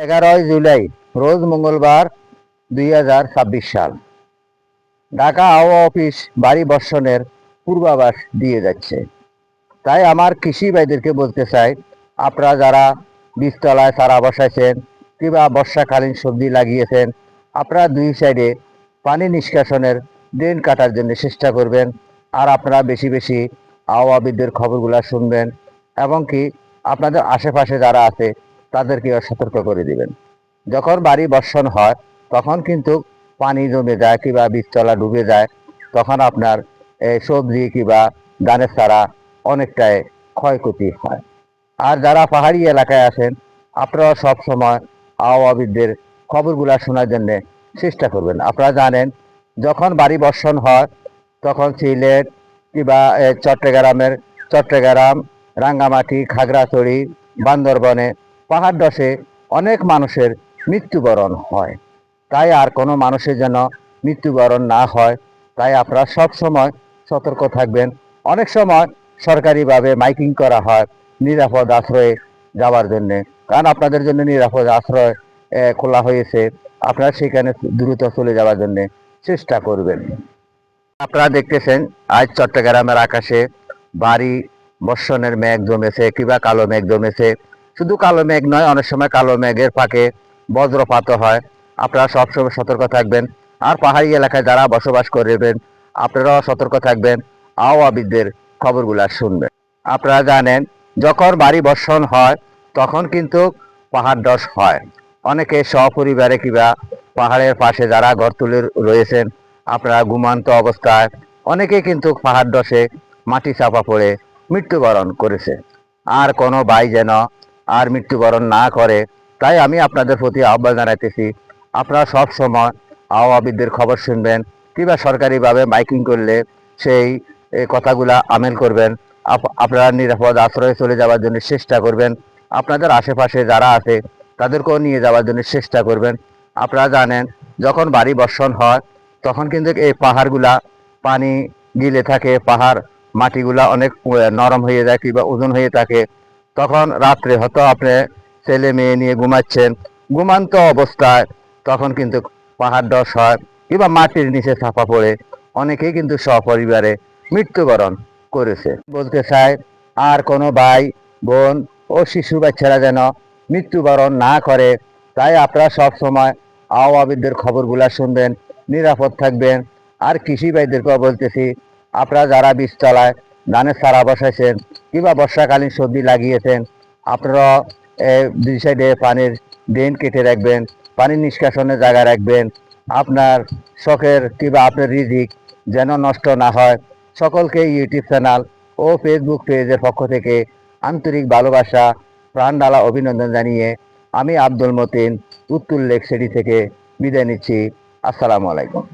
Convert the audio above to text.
11 জুলাই রোজ মঙ্গলবার 2026 সাল। ঢাকা আবহাওয়া অফিস ভারী বর্ষণের পূর্বাভাস দিয়ে যাচ্ছে। তাই আমার কৃষি ভাইদেরকে বলতে চাই, আপনারা যারা বীজতলায় চারা বসাইছেন কিংবা বর্ষাকালীন সবজি লাগিয়েছেন, আপনারা দুই সাইডে পানি নিষ্কাশনের ড্রেন কাটার জন্য চেষ্টা করবেন। আর আপনারা বেশি বেশি আবহাওয়াবিদদের খবরগুলো শুনবেন এবং কি আপনাদের আশেপাশে যারা আছে তাদেরকে সতর্ক করে দিবেন। যখন ভারী বর্ষণ হয় তখন কিন্তু পানি জমে যায় কিংবা বীজতলা ডুবে যায়, তখন আপনার সবজি কিংবা ধানের চারা অনেকটাই ক্ষয়ক্ষতি হয়। আর যারা পাহাড়ি এলাকায় আছেন, আপনারা সব সময় আবহাওয়াবিদদের খবরগুলো শোনার জন্য চেষ্টা করবেন। আপনারা জানেন, যখন ভারী বর্ষণ হয় তখন সিলেট কিংবা চট্টগ্রাম, রাঙ্গামাটি, খাগড়াছড়ি, বান্দরবনে পাহাড় ধসে অনেক মানুষের মৃত্যুবরণ হয়। তাই আর কোনো মানুষের যেন মৃত্যুবরণ না হয়, তাই আপনারা সব সময় সতর্ক থাকবেন। অনেক সময় সরকারিভাবে মাইকিং করা হয় নিরাপদ আশ্রয়ে যাওয়ার জন্য, কারণ আপনাদের জন্য নিরাপদ আশ্রয় খোলা হয়েছে, আপনারা সেখানে দ্রুত চলে যাওয়ার জন্য চেষ্টা করবেন। আপনারা দেখতেছেন আজ চট্টগ্রামের আকাশে ভারী বর্ষণের মেঘ জমেছে কিংবা কালো মেঘ জমেছে। শুধু কালো মেঘ নয়, অনেক সময় কালো মেঘের ফাঁকে বজ্রপাতও হয়। আপনারা সবসময় সতর্ক থাকবেন। আর পাহাড়ি এলাকায় যারা বসবাস করবেন, আপনারাও সতর্ক থাকবেন, আবহাওয়াবিদদের খবরগুলো শুনবেন। আপনারা জানেন, যখন ভারী বর্ষণ হয় তখন কিন্তু পাহাড় ধস হয়। অনেকে সপরিবারে কিংবা পাহাড়ের পাশে যারা ঘর তুলে রয়েছেন, আপনারা ঘুমান্ত অবস্থায় অনেকে কিন্তু পাহাড় ধসে মাটি চাপা পড়ে মৃত্যুবরণ করেছে। আর কোনো ভাই যেন আর মৃত্যুবরণ না করে, তাই আমি আপনাদের প্রতি আহ্বান জানাইতেছি, আপনারা সব সময় আবহাওয়াবিদদের খবর শুনবেন কিংবা সরকারিভাবে মাইকিং করলে সেই কথাগুলা আমেল করবেন। আপনারা নিরাপদ আশ্রয়ে চলে যাওয়ার জন্য চেষ্টা করবেন। আপনাদের আশেপাশে যারা আছে তাদেরকেও নিয়ে যাওয়ার জন্য চেষ্টা করবেন। আপনারা জানেন, যখন ভারী বর্ষণ হয় তখন কিন্তু এই পাহাড়গুলা পানি গিলে থাকে, পাহাড় মাটিগুলা অনেক নরম হয়ে যায় কিংবা ওজন হয়ে থাকে। তখন রাত্রে হয়তো আপনি ছেলে মেয়ে নিয়ে ঘুমাচ্ছেন, ঘুমান্ত অবস্থায় তখন কিন্তু পাহাড় ধস হয় কিংবা মাটির নিচে চাপা পড়ে অনেকেই কিন্তু সপরিবারে মৃত্যুবরণ করেছে। বলতে চাই, আর কোনো ভাই বোন ও শিশু বাচ্চারা যেন মৃত্যুবরণ না করে, তাই আপনারা সব সময় আবহাওয়াবিদদের খবরগুলা শুনবেন, নিরাপদ থাকবেন। আর কৃষি ভাইদেরকেও বলতেছি, আপনারা যারা বীজতলায় ধানের চারা বসাইছেন কিংবা বর্ষাকালীন সবজি লাগিয়েছেন, আপনারা দুই সাইডে পানির ড্রেন কেটে রাখবেন, পানি নিষ্কাশনের জায়গা রাখবেন। আপনার শখের কিংবা আপনার রিজিক যেন নষ্ট না হয়। সকলকে ইউটিউব চ্যানেল ও ফেসবুক পেজের পক্ষ থেকে আন্তরিক ভালোবাসা, প্রাণ ঢালা অভিনন্দন জানিয়ে আমি আব্দুল মতিন উত্তর লেক সিটি থেকে বিদায় নিচ্ছি। আসসালামু আলাইকুম।